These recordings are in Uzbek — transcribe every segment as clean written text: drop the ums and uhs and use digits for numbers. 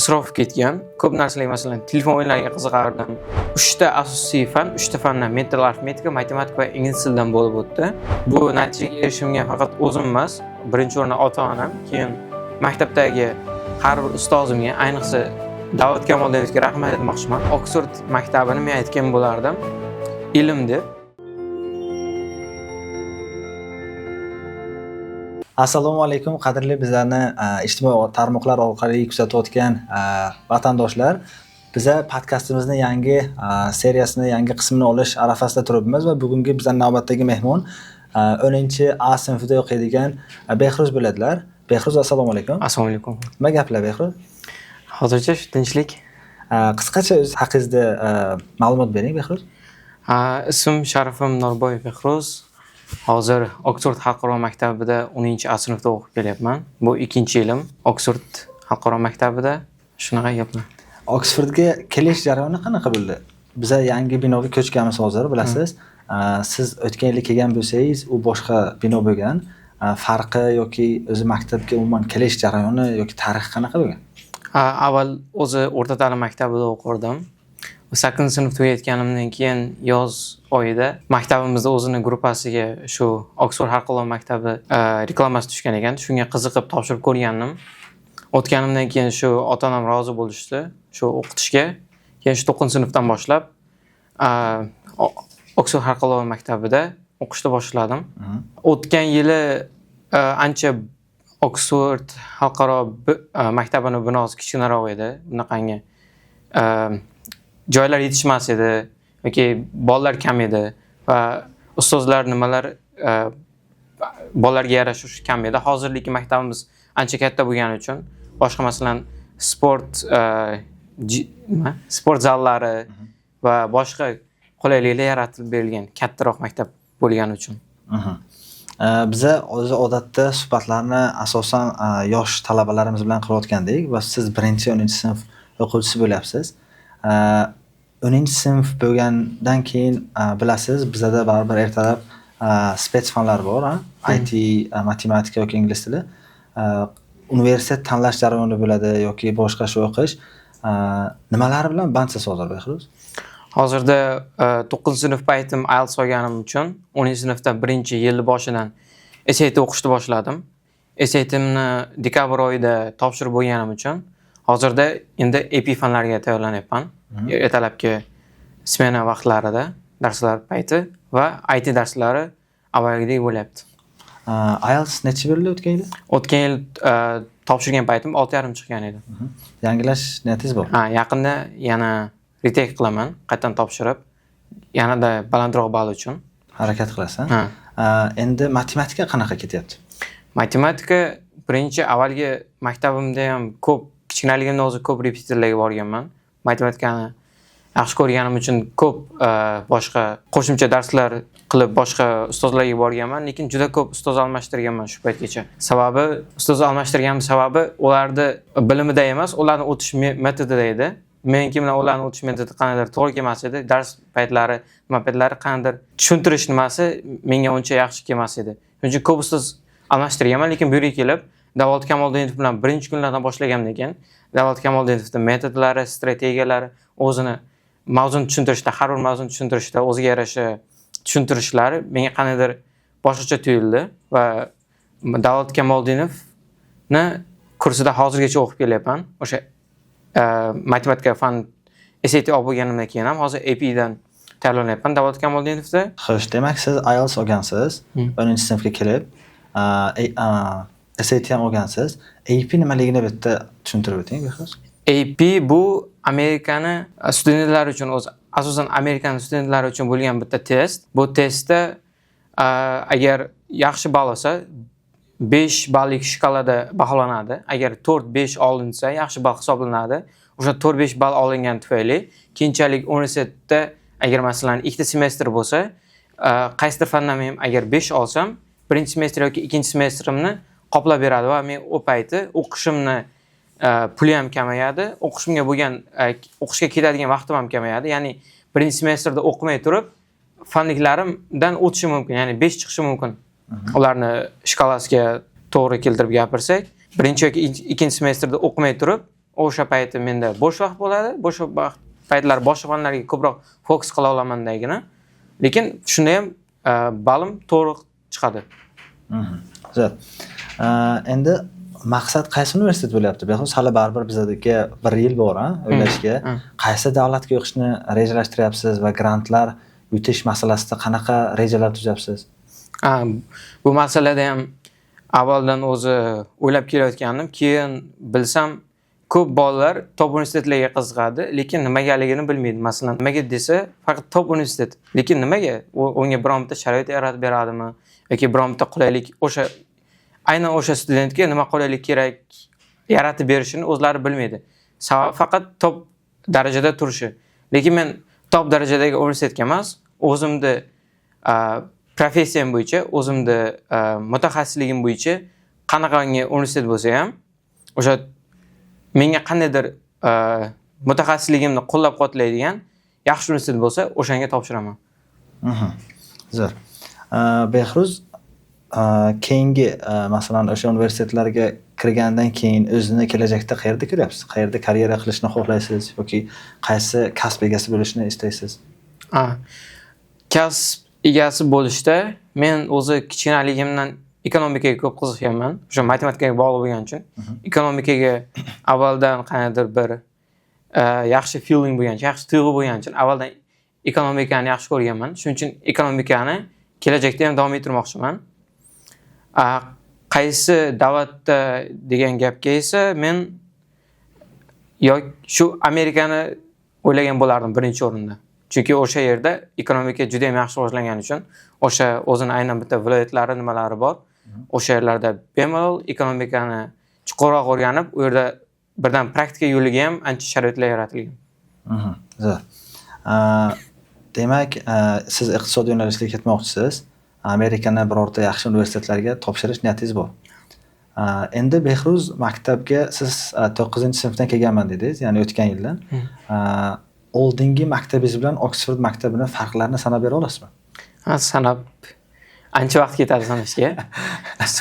isrof ketgan. Ko'p narsalar, masalan, telefon o'yinlariga qiziqardim. 3 ta asosiy fan, 3 ta fandan mental arifmetika, matematika va ingliz tilidan bo'lib o'tdi. Bu natijaga erishimga faqat o'zim emas, birinchi o'rinda ota-onam, keyin maktabdagi har bir ustozimga, ayniqsa Davlat Kamoldinovga rahmat aytmoqchiman. Oksford maktabini men aytgan bo'lardim. Ilm deb. Assalomu alaykum, qadrli bizlarni ijtimoiy tarmoqlar orqali kuzatayotgan vatandoshlar. Biza podkastimizni yangi seriyasini, yangi qismini olish arafasida turibmiz va bugungi bizning navbatdagi mehmon 10A sinfida o'qiydigan Behruz bo'ladilar. Behruz, assalomu alaykum. Assalomu alaykum. Nima gaplar Behruz? Hozircha tinchlik. Qisqacha o'z haqingizda ma'lumot bering Behruz. Ismim Sharifim Norboyev Behruz. Hozir Oksford xalqaro maktabida 10A sinfda o'qib kelyapman. Bu 2-yilim Oksford xalqaro maktabida. Shunaqa gaplar. Oksfordga kelish jarayoni qanaqa bo'ldi? Biza yangi binoga ko'chganmiz hozir, bilasiz. Siz o'tgan yil kelgan bo'lsangiz, u boshqa bino bo'lgan. Farqi yoki o'zi maktabga umuman kelish jarayoni yoki tarixi qanaqa bo'lgan? Avval o'zi o'rta ta'lim maktabida o'qirdim. 8-sinf tugatganimdan keyin yoz oyida maktabimizda o'zini gruppasiga shu Oksford xalqaro maktabi reklamasi tushgan ekan. Shunga qiziqib topshirib ko'rgandim. O'tganimdan keyin shu ota-onam rozi bo'lishdi shu o'qitishga. Keyin shu 9-sinfdan boshlab Oksford xalqaro maktabida o'qishni boshladim. O'tgan yili ancha Oksford xalqaro maktabini binosi kichkinaroq edi. Bunaqangi joylar yetishmas edi yoki bolalar kam edi va ustozlar nimalar bolalarga yarasha kam edi. Hozirgi maktabimiz ancha katta bo'lgani uchun boshqa masalan sport zallari va boshqa qulayliklar yaratib berilgan kattaroq maktab bo'lgani uchun. Biza o'zi odatda suhbatlarni asosan yosh talabalarimiz bilan qilayotgandik va siz 1-10-sinf o'quvchisi bo'lyapsiz. 10-sinf bo'lgandan keyin bilasiz, bizada baribir ertalab spets fanlar bor, IT, matematika yoki ingliz tili. Universitet tanlash jarayoni bo'ladi yoki boshqa shu o'qish. Nimalar bilan bandsiz hozir Behruz? Hozirda 9-sinf paytim IELTS olganim uchun 10-sinfda 1-yil boshidan SAT o'qishni boshladim. SAT'imni dekabr oyida topshirib bo'lganim uchun hozirda endi AP fanlariga tayyorlanyapman. Ertalabki smena vaqtlarida darslar payti va IT darslari avvalgidek bo'lyapti. IELTS necha bo'ldi o'tgan yil? O'tgan yil topshirgan paytim 6,5 chiqqan edi. Yangilash niyatingiz bor? Yaqinda yana retake qilaman, qaytadan topshirib, yanada balandroq ball uchun harakat qilasan. Endi matematika qanaqa ketyapti? Matematika birinchi avvalgi maktabimda ham ko'p, kichkinaligimda o'zi ko'p repetitorlarga borganman. Matematikani yaxshi ko'rganim uchun ko'p boshqa qo'shimcha darslar qilib boshqa ustozlarga borganman, lekin juda ko'p ustoz almashtirganman shu paytgacha. Sababi ustoz almashtirganim sababi ularni bilimida emas, ularning o'tish metodida edi. Meniki bilan ularning o'tish metodi qanaqadir to'g'ri kelmas edi. Dars paytlari, nima paytlari qanaqadir tushuntirish nimasi menga uncha yaxshi kelmas edi. Chunki ko'p ustoz almashtirganman, lekin bu yerga kelib Davlat Kamoldinovich bilan birinchi kunlardan boshlaganimdan keyin Davlat Kamoldinovning metodlari, strategiyalari, o'zini mavzuni tushuntirishda, har bir mavzuni tushuntirishda o'ziga yarasha tushuntirishlari menga qanaqadir boshqacha tuyuldi va Davlat Kamoldinovni kursida hozirgacha o'qib kelyapman. O'sha matematika fan SAT olib bo'lganimdan keyin ham hozir AP dan tayyorlanyapman Davlat Kamoldinovda. Xo'sh, demak siz IELTS olgansiz, 10-sinfga kelib, SAT ham olgansiz. AP nimaligini bitta tushuntirib o'ting, Behruz. AP bu Amerikani studentlari uchun, o'zi asosan Amerikan studentlari uchun bo'lgan bitta test. Bu testda agar yaxshi ball olsa 5 ballik shkalada baholanadi. Agar 4-5 olinsa yaxshi ball hisoblanadi. O'sha 4-5 ball olingan tufayli keyinchalik universitetda agar masalan 2 semestr bo'lsa, qaysidir fandan ham agar 5 olsam, birinchi semestr yoki ikkinchi semestrimni qoplab beradi va men u payti o'qishimni puli ham kamayadi, o'qishimga bo'lgan o'qishga ketadigan vaqtim ham kamayadi. Ya'ni birinchi semestrda o'qimay turib fanliklarimdan o'tishim mumkin, ya'ni 5 chiqishi mumkin. Ularni shkalasiga to'g'ri keltirib gapirsak, birinchi yoki ikkinchi semestrda o'qimay turib o'sha payti menda bo'sh vaqt bo'ladi. Bo'sh vaqt paytlar boshqa fanlarga ko'proq fokus qila olamandagina. Lekin shunda ham balim to'g'ri chiqadi. Zo'r. Endi maqsad qaysi universitet bo'lyapti? Behruz hali baribir bizga 1 yil bor, o'ylashga. Qaysi davlatga o'qishni rejalashtiryapsiz va grantlar yutish masalasida qanaqa rejalar tuzyapsiz? Bu masalada ham avvaldan o'zi o'ylab kelayotgandim. Keyin bilsam ko'p bolalar top universitetlarga qiziqadi, lekin nimagaligini bilmaydi. Masalan, nimaga desa, faqat top universitet. Lekin nimaga? Unga bironta sharoit yaratib beradimi yoki bironta qulaylik aynan o'sha studentga nima qulaylik kerak yaratib berishini o'zlari bilmaydi. Sabab faqat top darajada turishi. Lekin men top darajadagi universitetga emas, o'zimni professiyam bo'yicha, o'zimni mutaxassisligim bo'yicha qanaqangi universitet bo'lsa ham, o'sha menga qandaydir mutaxassisligimni qo'llab-quvvatlaydigan yaxshi universitet bo'lsa, o'shanga topshiraman. Zo'r. Behruz keyingi masalan o'sha universitetlarga kirgandan keyin o'zini kelajakda qayerda ko'ryapsiz? Qayerda karyera qilishni xohlaysiz yoki qaysi kasb egasi bo'lishni istaysiz? Kasb egasi bo'lishda men o'zi kichkinaligimdan ekonomikaga ko'p qiziqganman. O'sha matematikaga bog'liq bo'lgani uchun ekonomikaga avvaldan qanaqadir bir yaxshi feeling bo'lgani uchun, yaxshi tuyg'u bo'lgani uchun avvaldan ekonomikani yaxshi ko'rganman. Shuning uchun ekonomikani kelajakda ham davom ettirmoqchiman. Qaysi davlatda degan gapga esa men shu Amerikani o'ylagan bo'lardim birinchi o'rinda. Chunki o'sha yerda ekonomika juda ham yaxshi rivojlangani uchun, o'sha o'zini aynan bitta viloyatlari nimalari bor. O'sha yerlarda bemalol ekonomikani chuqurroq o'rganib, u yerda birdan praktika yo'liga ham ancha sharoitlar yaratilgan. Zo'r. Demak, siz iqtisod yo'nalishiga ketmoqchisiz. Amerikani birorta yaxshi universitetlarga topshirish niyatingiz bor. Endi Behruz maktabga siz 9-sinfdan kelganman dedingiz, ya'ni o'tgan yildan. Oldingi maktabingiz bilan Oxford maktabini farqlarini sanab bera olasizmi? Sanab ancha vaqt ketadi sanashga.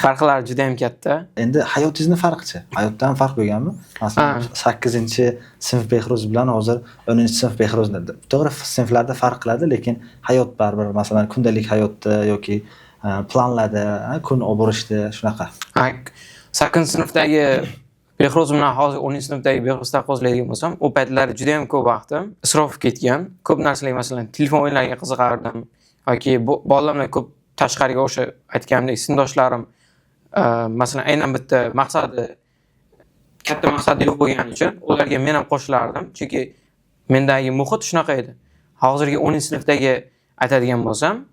Farqlar juda ham katta. Endi hayotingizni farqichi? Hayotdan farq bo'lganmi? Masalan, 8-sinf Behruz bilan hozir 10-sinf Behruzni. To'g'ri, sinflarda farq qiladi, lekin hayot baribir, masalan, kundalik hayotda yoki planlarda, kun olib borishda shunaqa. 8-sinfdagi Behruz bilan hozir 10-sinfdagi Behruz taqqoslaydigan bo'lsam, u paytlar juda ham ko'p vaqtim isrof ketgan. Ko'p narsalar, masalan, telefon o'yinlariga qiziqardim yoki bolalarga ko'p tashqariga o'sha aytganimdek sinfdoshlarim masalan aynan bitta katta maqsadi yo'q bo'lgani uchun ularga men ham qo'shilardim. Chunki mendagi muhit shunaqa edi. Hozirgi 10-sinfdagi aytadigan bo'lsam,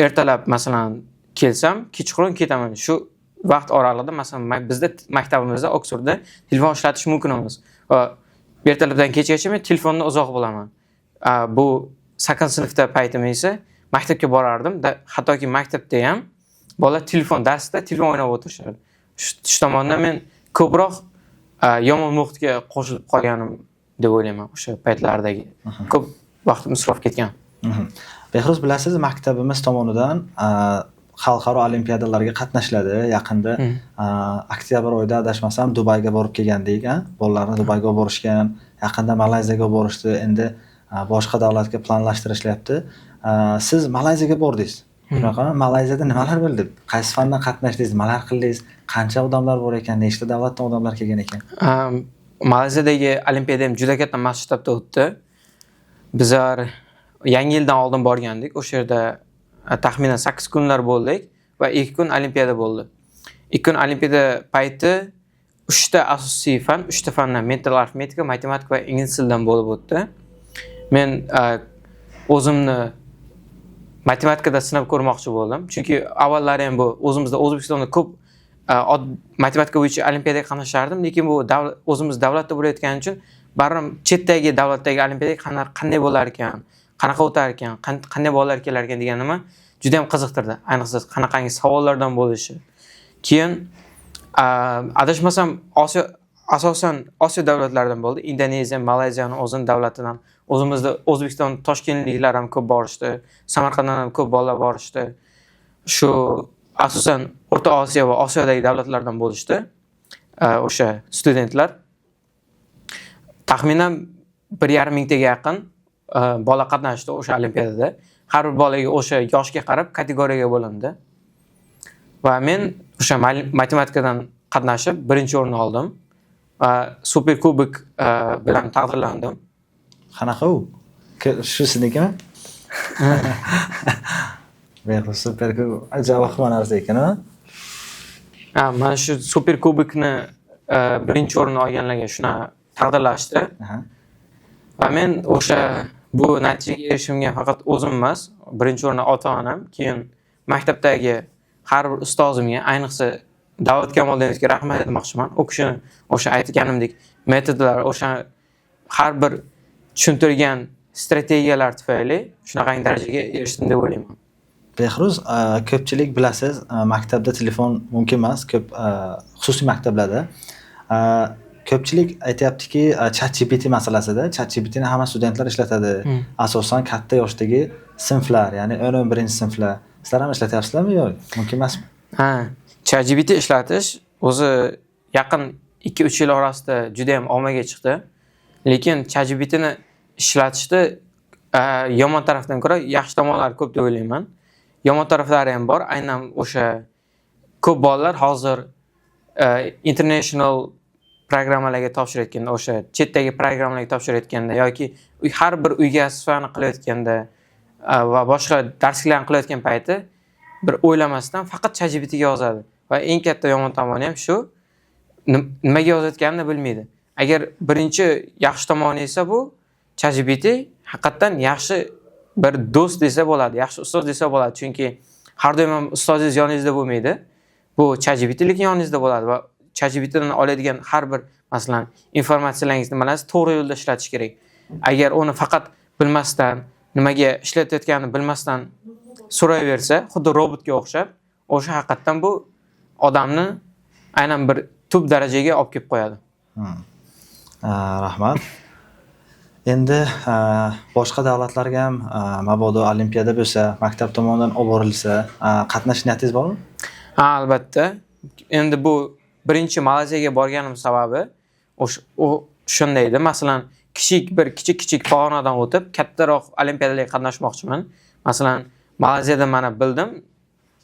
ertalab masalan kelsam, kechqurun ketaman. Shu vaqt oralig'ida masalan bizda maktabimizda Oksfordda telefon ishlatish mumkin emas. Va ertalabdan kechgacha men telefondan uzoq bo'laman. Bu 8-sinfda paytim esa maktabga borardim. Hattoki maktabda ham bola darsda telefon o'ynab o'tirishadi. Shu tomondan men ko'proq yomon muhitga qo'shilib qolganim deb o'ylayman o'sha paytlardagi. Ko'p vaqtim isrof ketgan. Behruz, bilasiz, maktabimiz tomonidan xalqaro olimpiadalarga qatnashiladi. Yaqinda oktyabr oyida adashmasam Dubayga borib kelgandik, bolalarni Dubayga olib borishgan, yaqinda Malayziyaga olib borishdi. Endi boshqa davlatga planlashtirishyapti. Siz Malayziyaga bordingiz. Bunaqa Malayziyada nimalar bo'ldi? Qaysi fandan qatnashdingiz, nimalar qildingiz? Qancha odamlar bor ekan, nechta davlatdan odamlar kelgan ekan? Malayziyadagi olimpiada ham juda katta masshtabda o'tdi. Bizlar yangi yildan oldin borgandik. O'sha yerda taxminan 8 kunlar bo'ldik va 2 kun olimpiada bo'ldi. 2 kun olimpiada payti 3 ta asosiy fan, 3 ta fandan mental arifmetika, matematika va ingliz tilidan bo'lib o'tdi. Men o'zimni matematikada sinab ko'rmoqchi bo'ldim. Chunki avvallari ham bu O'zbekistonda ko'p matematika bo'yicha olimpiadaga qatnashardim, lekin bu o'zimiz davlatda bo'layotgani uchun baribir chetdagi davlatdagi olimpiadaga qanday bo'lar ekan, qanaqa o'tar ekan, qanday bolalar kelar ekan degan nima juda ham qiziqtirdi. Ayniqsa qanaqangi savollardan bo'lishi. Keyin adashmasam asosan Osiyo davlatlaridan bo'ldi. Indoneziya, Malayziyaning o'zining davlatidan, o'zimizda O'zbekiston Toshkentliklar ham ko'p borishdi, Samarqanddan ham ko'p bolalar borishdi. Shu asosan O'rta Osiyo va Osiyodagi davlatlardan bo'lishdi o'sha studentlar. taxminan 1,5 mingtaga yaqin bola qatnashdi o'sha olimpiadada. Har bir bolaga o'sha yoshga qarab kategoriyaga bo'lindi. Va men o'sha matematikadan qatnashib birinchi o'rinni oldim va super kubok bilan taqdirlandim. Qanaqa u? Shu siznikimi? Behruz super kubok. Ajoyib qilgan narsa ekan, ha? Mana shu super kubokni birinchi o'rinni olganlarga shuna taqdirlashdi. Va men o'sha bu natijaga erishimga faqat o'zim emas, birinchi o'rinda ota-onam, keyin maktabdagi har bir ustozimga, ayniqsa Davlat Kamoldinovga rahmat aytmoqchiman. U kishini o'sha aytganimdek metodlar, o'sha har bir tushuntirgan strategiyalar tufayli shunaqangi darajaga erishdim deb o'ylayman. Behruz, ko'pchilik bilasiz, maktabda telefon mumkin emas, ko'p xususiy maktablarda. Ko'pchilik aytayaptiki, ChatGPT masalasida, ChatGPTni hamma studentlar ishlatadi. Asosan katta yoshdagi sinflar, ya'ni 10-11-sinflar. Sizlar ham ishlatyapsizlarmi yo'q? Mumkin emasmi? ChatGPT ishlatish o'zi yaqin 2-3 yil orasida juda ham ommaga chiqdi. Lekin ChatGPTni ishlatishda yomon tarafdan ko'ra yaxshi tomonlari ko'p deb o'ylayman. Yomon taraflari ham bor. Aynan o'sha ko'p bolalar hozir international programmalarga topshirayotganda, o'sha chetdagi programmalarga topshirayotganda yoki har bir uyga asoslarni qilayotganda va boshqa darsliklarni qilayotgan payti bir o'ylamasdan faqat ChatGPTga yozadi. Va eng katta yomon tomoni ham shu, nimaga yozayotganini bilmaydi. Agar birinchi yaxshi tomoni esa bu ChatGPT haqiqatan yaxshi bir do'st desa bo'ladi, yaxshi ustoz desa bo'ladi. Chunki har doim ham ustozingiz yoningizda bo'lmaydi. Bu ChatGPTlik yoningizda bo'ladi va ChatGPTdan oladigan har bir masalan informatsiyalaringizni nimalarsiz to'g'ri yo'lda ishlatish kerak. Agar uni faqat bilmasdan, nimaga ishlatayotganini bilmasdan so'rayversa, xuddi robotga o'xshab, o'sha haqiqatan bu odamni aynan bir tub darajaga olib kelib qo'yadi. Rahmat. Endi boshqa davlatlarga ham mabodo olimpiada bo'lsa, maktab tomonidan olib borilsa, qatnashish niyatingiz bormi? Albatta. Endi bu birinchi Malayziyaga borganim sababi shunday edi. Masalan, kichik pog'onadan o'tib, kattaroq olimpiadalarga qatnashmoqchiman. Masalan, Malayziyada mana bildim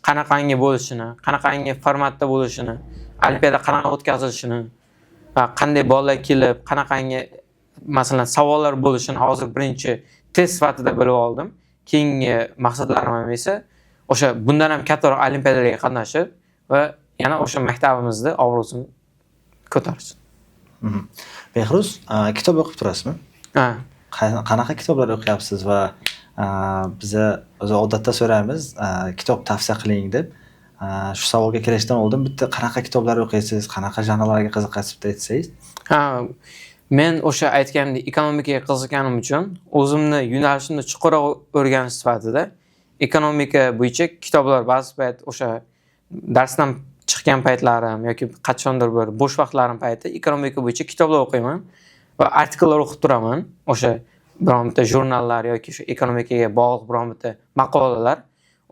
qanaqangi bo'lishini, qanaqangi formatda bo'lishini, olimpiada qanaqa o'tkazilishini va qanday bolalar kelib, qanaqangi masalan savollar bo'lishini hozir birinchi test sifatida bilib oldim. Keyingi maqsadlarim ham esa o'sha bundan ham kattaroq olimpiadalarga qatnashib va yana o'sha maktabimizni obro'sini ko'tarish. Behruz, kitob o'qib turasizmi? Qanaqa kitoblar o'qiyapsiz va biza o'zi odatda so'raymiz, kitob tavsiya qiling deb. Shu savolga kelishdan oldin bitta qanaqa kitoblar o'qiysiz, qanaqa janrlarga qiziqasiz deb aytsangiz? Men o'sha aytgandek ekonomikaga qiziqqanim uchun o'zimni yo'nalishimni chuqurroq o'rganish sifatida ekonomika bo'yicha kitoblar ba'zi payt o'sha darsdan chiqqan paytlarim yoki qachondir bir bo'sh vaqtlarim payti ekonomika bo'yicha kitoblar o'qiyman va artikellar o'qib turaman. O'sha biron bitta jurnallar yoki shu ekonomikaga bog'liq biron bitta maqolalar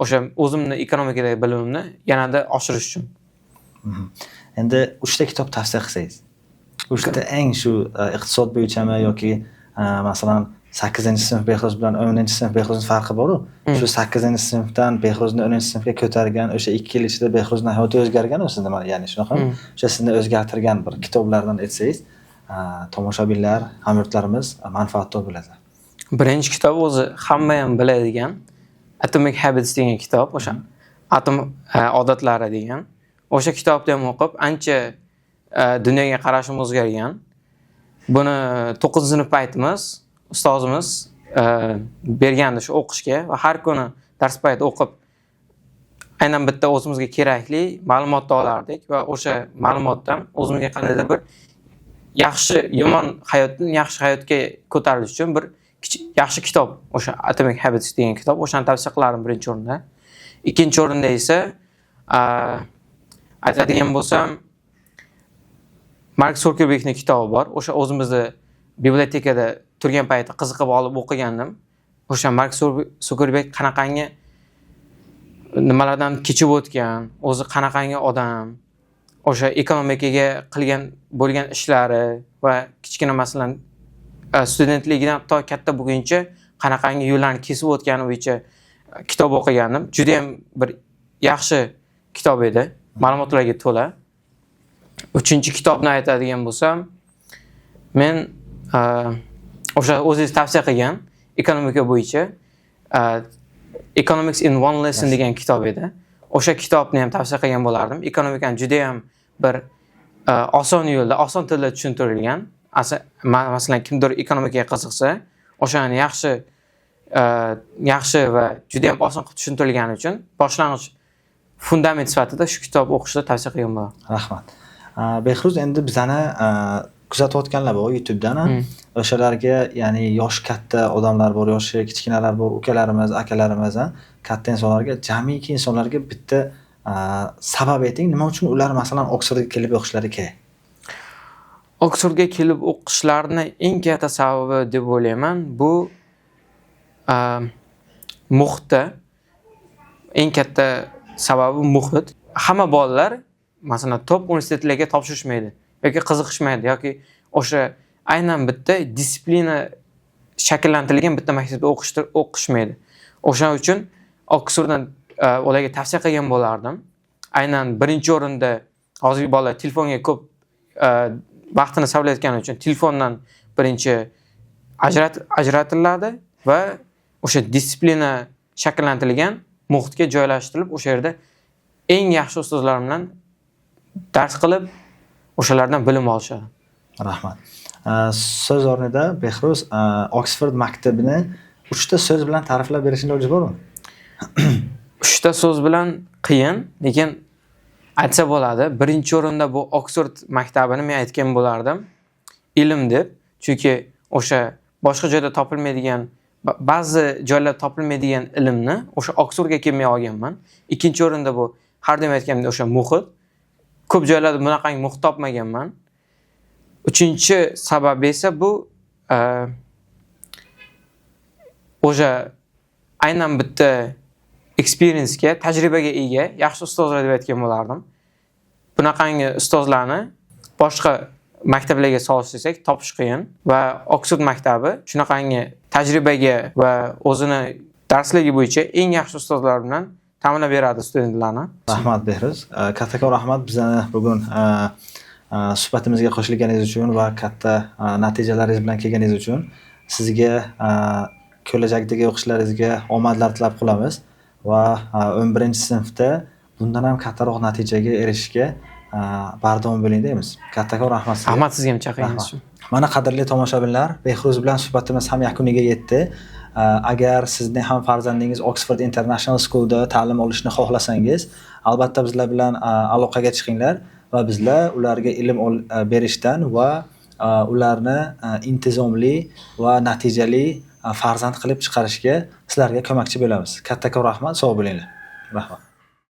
o'sha o'zimni ekonomikadagi bilimimni yanada oshirish uchun. Endi 3 ta kitob tavsiya qilsangiz. 3 ta eng shu iqtisod bo'yichami yoki masalan 8-sinf Behruz bilan 10-sinf Behruzning farqi bor-ku. Shu 8-sinfdan Behruzni 10-sinfga ko'targan o'sha 2 yil ichida Behruzning hayoti o'zgargan o'sida, ya'ni shunaqa o'sha sizni o'zgartirgan bir kitoblardan aytsangiz, tomoshabinlar, hamyurtlarimiz manfaatdor bo'ladi. Birinchi kitob o'zi hamma ham biladigan Atomic Habits degan kitob, o'sha atom odatlari degan. O'sha kitobni ham o'qib, ancha dunyoga qarashim o'zgargan. Buni 9-sinf paytimiz ustozimiz bergandi shu o'qishga va har kuni dars payti o'qib aynan bitta o'zimizga kerakli ma'lumotni olardik va o'sha ma'lumotdan o'zimizga qandaydir bir yomon hayotdan yaxshi hayotga ko'tarilish uchun bir yaxshi kitob, o'sha Atomic Habits degan kitob, o'shani tavsiya qilarim birinchi o'rinda. Ikkinchi o'rinda esa aytadigan bo'lsam Mark Zuckerbergning kitobi bor. O'sha o'zimizni bibliotekada turgan paytda qiziqib olib o'qigandim. O'sha Mark Zuckerberg qanaqangi nimalardan kechib o'tgan, o'zi qanaqangi odam, o'sha ekonomikaga qilgan bo'lgan ishlari va kichkina masalan studentligidan to katta bo'lguncha qanaqangi yo'llarni kesib o'tgani bo'yicha kitob o'qigandim. Juda ham bir yaxshi kitob edi, ma'lumotlarga to'la. 3-kitobni aytadigan bo'lsam, men o'sha o'zingiz tavsiya qilgan ekonomika bo'yicha Economics in One Lesson degan kitob edi. O'sha kitobni ham tavsiya qilgan bo'lardim. Ekonomikani juda ham bir oson yo'lda, oson tilda tushuntirilgan. Masalan, kimdir ekonomikaga qiziqsa, o'shani yaxshi va juda ham oson qilib tushuntirilgani uchun boshlang'ich fundament sifatida shu kitob o'qishni tavsiya qilgan bo'laman. Rahmat. Behruz, endi bizani kuzatayotganlar bor YouTubedan. O'shalarga, ya'ni yoshi katta odamlar bor, yoshi kichkinalar bor, ukalarimiz, akalarimiz, katta insonlarga, jamiki insonlarga bitta sabab ayting, nima uchun ular masalan Oksfordga kelib o'qishlari kerak? Oksfordga kelib o'qishlarini eng katta sababi deb o'ylayman, bu muhitda eng katta sababi muhit. Hamma bolalar masalan top universitetlarga topshirishmaydi yoki qiziqishmaydi yoki o'sha aynan bitta disiplina shakllantirilgan bitta maktabda o'qishmaydi. O'shaning uchun Oksforddan ularga tavsiya qilgan bo'lardim. Aynan birinchi o'rinda hozirgi bolalar telefonga ko'p vaqtini sarflayotgani uchun telefondan birinchi ajratiladi va o'sha disiplina shakllantirilgan muhitga joylashtirilib, o'sha yerda eng yaxshi ustozlar bilan dars qilib, o'shalardan bilim olishadi. Rahmat. So'z o'rnida Behruz Oksford maktabini 3 ta so'z bilan ta'riflab berishing iloji bormi? 3 ta so'z bilan qiyin, lekin aytsa bo'ladi. Birinchi o'rinda bu Oksford maktabini men aytgan bo'lardim. Ilm deb, chunki o'sha boshqa joyda topilmaydigan, ba'zi joylarda topilmaydigan ilmni o'sha Oksfordga kelmay olganman. Ikkinchi o'rinda bu har doim aytganimdek o'sha muhit. Ko'p joylarda bunaqangi muhit topmaganman. Uchinchi sababi esa bu o'sha aynan bitta experience-ga, tajribaga ega yaxshi ustozlar deb aytgan bo'lardim. Bunaqangi ustozlarni boshqa maktablarga solishsak topish qiyin va Oksford maktabi shunaqangi tajribaga va o'zini darsligi bo'yicha eng yaxshi ustozlar bilan ta'minlab beradi studentlarni. Rahmat Behruz. Kattakon rahmat bizani bugun suhbatimizga qo'shilganingiz uchun va katta natijalaringiz bilan kelganingiz uchun. Sizga kelajakdagi o'qishlaringizga omadlar tilab qolamiz va 11-sinfda bundan ham kattaroq natijaga erishishga bardavom bo'ling deymiz. Kattakon rahmat sizga. Rahmat sizga ham chaqirganingiz uchun. Mana qadrli tomoshabinlar, Behruz bilan suhbatimiz ham yakuniga yetdi. Agar sizning ham farzandingiz Oxford International Schoolda ta'lim olishni xohlasangiz, albatta bizlar bilan aloqaga chiqinglar va bizlar ularga ilm berishdan va ularni intizomli va natijali farzand qilib chiqarishga sizlarga ko'makchi bo'lamiz. Kattakon rahmat, sog' bo'linglar. Rahmat.